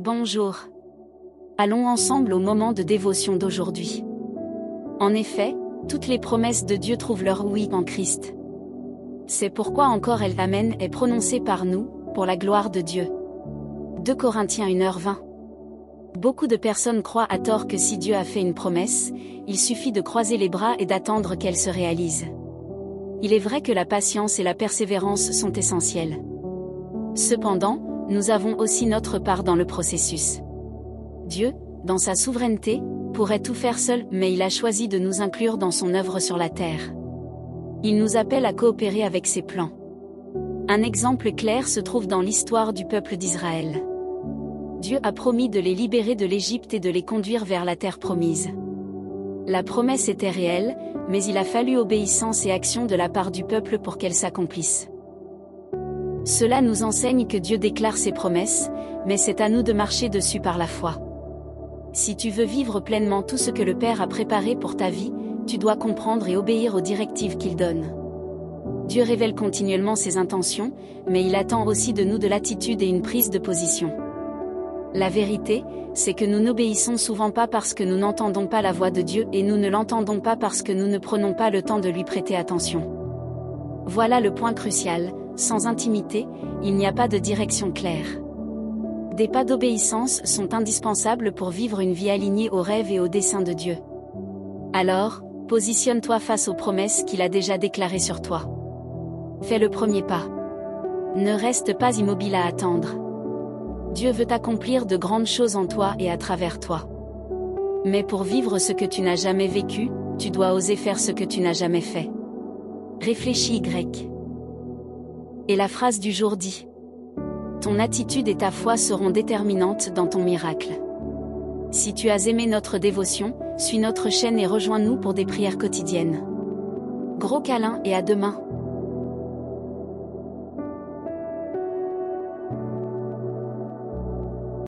Bonjour. Allons ensemble au moment de dévotion d'aujourd'hui. En effet, toutes les promesses de Dieu trouvent leur oui en Christ. C'est pourquoi encore elle Amen est prononcée par nous, pour la gloire de Dieu. 2 Corinthiens 1h20. Beaucoup de personnes croient à tort que si Dieu a fait une promesse, il suffit de croiser les bras et d'attendre qu'elle se réalise. Il est vrai que la patience et la persévérance sont essentielles. Cependant, nous avons aussi notre part dans le processus. Dieu, dans sa souveraineté, pourrait tout faire seul, mais il a choisi de nous inclure dans son œuvre sur la terre. Il nous appelle à coopérer avec ses plans. Un exemple clair se trouve dans l'histoire du peuple d'Israël. Dieu a promis de les libérer de l'Égypte et de les conduire vers la terre promise. La promesse était réelle, mais il a fallu obéissance et action de la part du peuple pour qu'elle s'accomplisse. Cela nous enseigne que Dieu déclare ses promesses, mais c'est à nous de marcher dessus par la foi. Si tu veux vivre pleinement tout ce que le Père a préparé pour ta vie, tu dois comprendre et obéir aux directives qu'il donne. Dieu révèle continuellement ses intentions, mais il attend aussi de nous de l'attitude et une prise de position. La vérité, c'est que nous n'obéissons souvent pas parce que nous n'entendons pas la voix de Dieu et nous ne l'entendons pas parce que nous ne prenons pas le temps de lui prêter attention. Voilà le point crucial, sans intimité, il n'y a pas de direction claire. Des pas d'obéissance sont indispensables pour vivre une vie alignée aux rêves et aux desseins de Dieu. Alors, positionne-toi face aux promesses qu'il a déjà déclarées sur toi. Fais le premier pas. Ne reste pas immobile à attendre. Dieu veut accomplir de grandes choses en toi et à travers toi. Mais pour vivre ce que tu n'as jamais vécu, tu dois oser faire ce que tu n'as jamais fait. Réfléchis Y. Et la phrase du jour dit: ton attitude et ta foi seront déterminantes dans ton miracle. Si tu as aimé notre dévotion, suis notre chaîne et rejoins-nous pour des prières quotidiennes. Gros câlin et à demain.